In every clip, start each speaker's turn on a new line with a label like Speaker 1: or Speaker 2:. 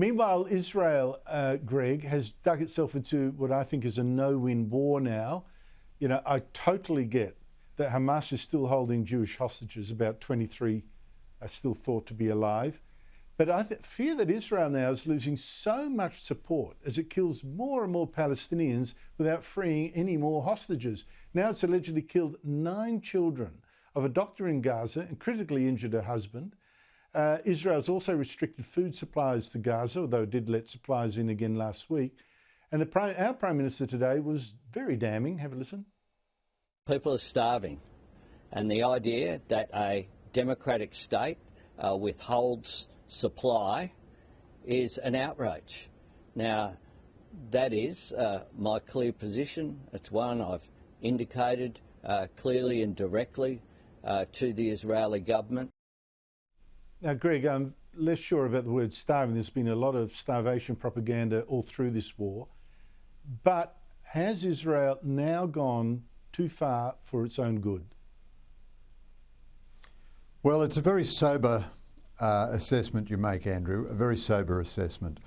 Speaker 1: Meanwhile, Israel, Greg, has dug itself into what I think is a no-win war now. You know, I totally get that Hamas is still holding Jewish hostages. About 23 are still thought to be alive. But I fear that Israel now is losing so much support as it kills more and more Palestinians without freeing any more hostages. Now it's allegedly killed 9 children of a doctor in Gaza and critically injured her husband. Israel's also restricted food supplies to Gaza, although it did let supplies in again last week. And our Prime Minister today was very damning. Have a listen.
Speaker 2: People are starving, and the idea that a democratic state withholds supply is an outrage. Now, that is my clear position. It's one I've indicated clearly and directly to the Israeli government.
Speaker 1: Now, Greg, I'm less sure about the word starving. There's been a lot of starvation propaganda all through this war. But has Israel now gone too far for its own good?
Speaker 3: Well, it's a very sober assessment you make, Andrew, a very sober assessment.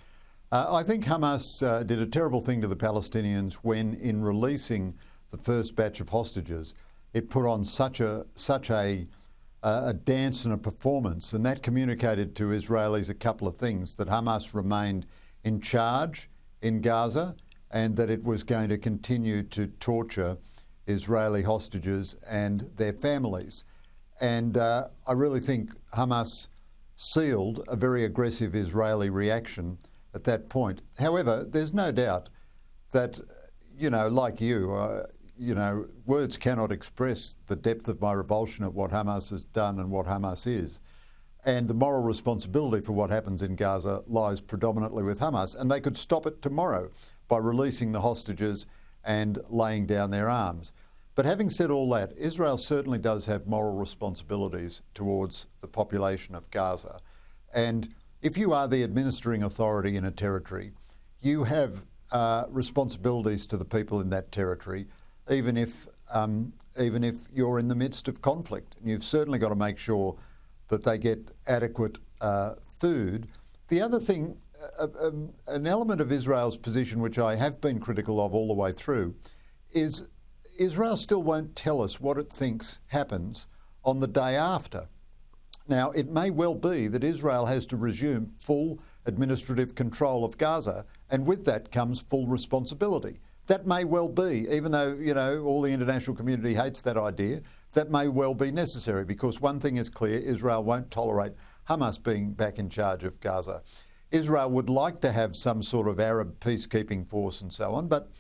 Speaker 3: I think Hamas did a terrible thing to the Palestinians when, in releasing the first batch of hostages, it put on such a dance and a performance, and that communicated to Israelis a couple of things: that Hamas remained in charge in Gaza and that it was going to continue to torture Israeli hostages and their families. And I really think Hamas sealed a very aggressive Israeli reaction at that point. However, there's no doubt that, like words cannot express the depth of my revulsion at what Hamas has done and what Hamas is. And the moral responsibility for what happens in Gaza lies predominantly with Hamas. And they could stop it tomorrow by releasing the hostages and laying down their arms. But having said all that, Israel certainly does have moral responsibilities towards the population of Gaza. And if you are the administering authority in a territory, you have responsibilities to the people in that territory, even if you're in the midst of conflict. And you've certainly got to make sure that they get adequate food. The other thing, an element of Israel's position, which I have been critical of all the way through, is Israel still won't tell us what it thinks happens on the day after. Now, it may well be that Israel has to resume full administrative control of Gaza, and with that comes full responsibility. That may well be, even though, all the international community hates that idea, that may well be necessary, because one thing is clear: Israel won't tolerate Hamas being back in charge of Gaza. Israel would like to have some sort of Arab peacekeeping force and so on, but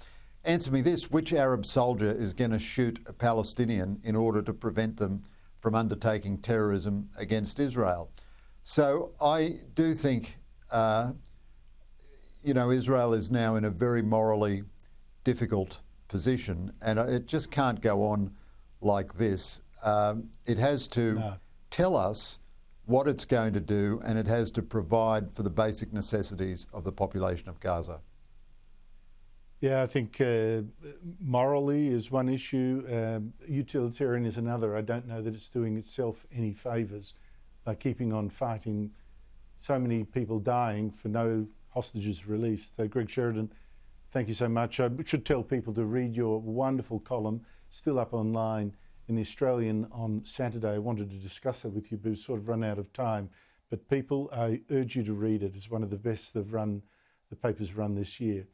Speaker 3: answer me this: which Arab soldier is going to shoot a Palestinian in order to prevent them from undertaking terrorism against Israel? So I do think, Israel is now in a very morally difficult position, and it just can't go on like this. It has to tell us what it's going to do, and it has to provide for the basic necessities of the population of Gaza.
Speaker 1: Yeah, I think morally is one issue, utilitarian is another. I don't know that it's doing itself any favours by keeping on fighting, so many people dying for no hostages released. So, Greg Sheridan, thank you so much. I should tell people to read your wonderful column, still up online in The Australian on Saturday. I wanted to discuss that with you, but we've sort of run out of time. But people, I urge you to read it. It's one of the best the paper's run this year.